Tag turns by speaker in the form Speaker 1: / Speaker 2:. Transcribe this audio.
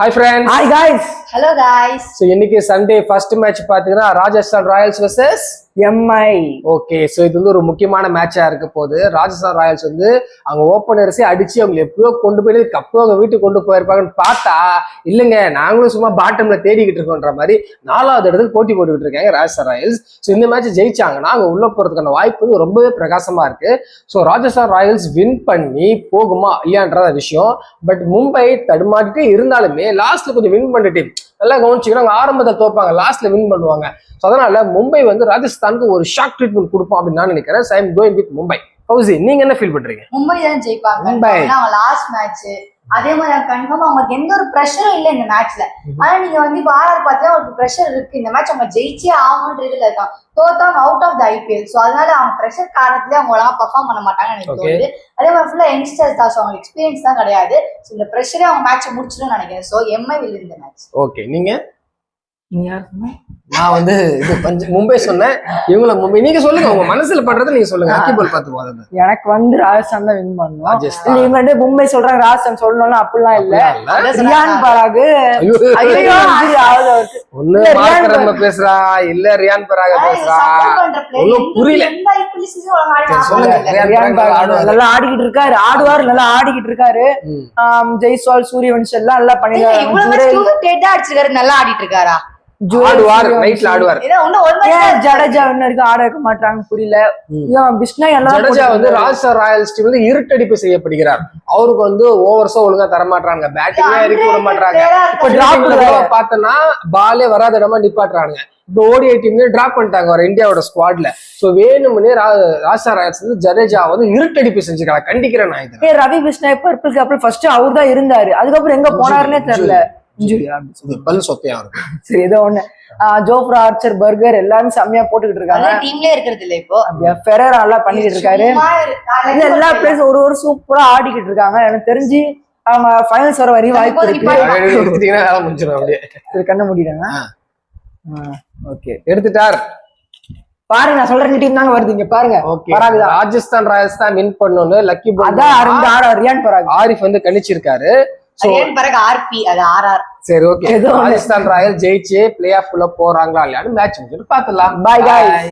Speaker 1: Hi friends.
Speaker 2: Hi guys.
Speaker 3: Hello guys.
Speaker 1: So இன்னைக்கு Sunday first match பாத்தீங்கன்னா Rajasthan Royals vs
Speaker 2: MI.
Speaker 1: Okay, so இது வந்து ஒரு முக்கியமான மேட்சா இருக்க போது. ராஜஸ்தான் ராயல்ஸ் வந்து அவங்க ஓப்பனர்ஸே அடிச்சு அவங்க எப்பயோ கொண்டு போய் கப்போ அவங்க வீட்டுக்கு கொண்டு போயிருப்பாங்கன்னு பார்த்தா இல்லைங்க, நாங்களும் சும்மா பாட்டம்ல தேடிக்கிட்டு இருக்கோன்ற மாதிரி 4வது இடத்துக்கு போட்டி போட்டுக்கிட்டு இருக்காங்க ராஜஸ்தான் ராயல்ஸ். ஸோ இந்த மேட்ச் ஜெயிச்சாங்கன்னா அவங்க உள்ள போறதுக்கான வாய்ப்பு வந்து ரொம்பவே பிரகாசமா இருக்கு. ஸோ ராஜஸ்தான் ராயல்ஸ் வின் பண்ணி போகுமா இல்லையான்றத விஷயம். பட் மும்பை தடுமாட்டிட்டே இருந்தாலுமே லாஸ்ட்ல கொஞ்சம் வின் பண்ண டீம் நல்லா கவனிச்சுக்கணும். அவங்க ஆரம்பத்தை தோப்பாங்க, லாஸ்ட்ல வின் பண்ணுவாங்க. ஸோ அதனால மும்பை வந்து ராஜஸ்தானுக்கு ஒரு ஷாக் ட்ரீட்மெண்ட் கொடுப்போம் அப்படின்னு நான் நினைக்கிறேன். I am going with Mumbai. Fauzi, நீங்க என்ன ஃபீல் பண்றீங்க?
Speaker 3: மும்பை தான் ஜெயிப்பாங்க.
Speaker 1: மும்பை
Speaker 3: லாஸ்ட் மேட்ச் அதே மாதிரி கன்ஃபார்ம் அவங்களுக்கு எந்த ஒரு ப்ரெஷரும் இல்லை இந்த மேட்ச்ல. ஆனா நீங்க வந்து இப்போ ஆர்ஆர் பார்த்தா அவங்களுக்கு ப்ரெஷர் இருக்கு. இந்த மேட்ச் அவங்க ஜெயிச்சே ஆகணுன்ற இதுல இருக்கான். தோத்தாங்க out of the IPL. So அதனால அவங்க ப்ரெஷர் காரணத்திலே அவங்க ஒழுங்கா பெர்ஃபார்ம் பண்ண மாட்டாங்கன்னு எனக்கு தோணுது. அதே மாதிரி ஃபுல்லா யங்ஸ்டர்ஸ் தான். ஸோ அவங்க எக்ஸ்பீரியன்ஸ் தான் கிடையாது. ஸோ இந்த ப்ரெஷரே அவங்க மேட்ச் முடிச்சிடும் நினைக்கிறேன். So Mi will win the match.
Speaker 1: Okay, நீங்க? நான் வந்து இது மும்பை சொன்னேன், இவங்கள மும்பை. நீங்க சொல்லுங்க, உங்க மனசுல பண்றதை நீங்க சொல்லுங்க. ஹாக்கி பால் பார்த்து போறது.
Speaker 2: எனக்கு வந்து ராஜஸ்தான் தான் வின் பண்ணுவோம்.
Speaker 1: ராஜஸ்தான்.
Speaker 2: இவங்க வந்து மும்பை சொல்றாங்க ராஜஸ்தான் சொல்லணும்னு அப்படிலாம் இல்ல. ரியான் பராக்
Speaker 1: ஒண்ணு மார்க்கரம்ம பேசுறா, இல்ல ரியான் பராக் பேசுறா, ஒண்ணும் புரியல.
Speaker 2: ரியான் பராக் நல்லா ஆடிக்கிட்டு இருக்காரு, ஆடுவார், நல்லா ஆடிக்கிட்டு இருக்காரு. ஜெய்ஸ்வால், சூரியவன்ஷ் எல்லாம் நல்லா
Speaker 3: பண்ணிருக்காரு. நல்லா ஆடிட்டு இருக்காரா?
Speaker 2: ஜடேஜா இன்னும் ஆட வைக்க மாட்டாங்க, புரியல.
Speaker 1: ஜடேஜா வந்து ராஜஸ்தான் ராயல்ஸ் டீம் வந்து இருட்டடிப்பு செய்யப்படுகிறார். அவருக்கு வந்து ஓவர்ஸா ஒழுங்கா தர மாட்டாங்க, பேட்டிங்கே இறக்கி விட மாட்டாங்க. இப்ப பார்த்தோம்னா பாலே வராத இடமா நிப்பாட்டுறாங்க. இப்போ ஓடிஐ டீம்ல டிராப் பண்ணிட்டாங்க ஒரு இந்தியாவோட ஸ்குவாட்ல. சோ வேணும்னே ராஜஸ்தான் ராயல்ஸ் வந்து ஜடேஜா வந்து இருட்டடிப்பு செஞ்சுக்கலாம். கண்டிக்கிறேன் நான் இது.
Speaker 2: ரவி பிஷ்ணாய் பர்பிள் கேப்ல ஃபர்ஸ்ட் அவர் தான் இருந்தாரு, அதுக்கப்புறம் எங்க போனாருன்னே தெரியல. சரி, ஏதோ ஒண்ணு. ஜோஃப்ரா ஆர்ச்சர், பர்கர் எல்லாமே செம்மையா போட்டுக்கிட்டு இருக்காங்க.
Speaker 3: டீம்லயே இருக்கிறது இல்ல இப்போ.
Speaker 2: ஃபெரர் நல்லா பண்ணிக்கிட்டு இருக்காரு. எல்லா பிளேஸ் ஒரு சூப்பரா ஆடிக்கிட்டு இருக்காங்க. எனக்கு தெரிஞ்சு அவங்க ஃபைனல்ஸ் வர வரையும் வாய்ப்பு இருக்கு. கண்ண முடியலங்க. ஓகே,
Speaker 1: எடுத்துட்டார்
Speaker 2: பாருங்க. நான் சொல்ற டீம் தாங்க வருது இங்க பாருங்க.
Speaker 1: ராஜஸ்தான் ராயல்ஸ் தான் வின் பண்ணணும்னு லக்கி
Speaker 2: ரியான் பராக்
Speaker 1: ஆரிஃப் வந்து கணிச்சிருக்காரு. சரி, ஓகே. ராஜஸ்தான் ராயல் ஜெயிச்சு பிளே ஆஃப் குள்ள போறாங்களா இல்லையான்னு மேட்ச் பாத்துலாம். பாய்.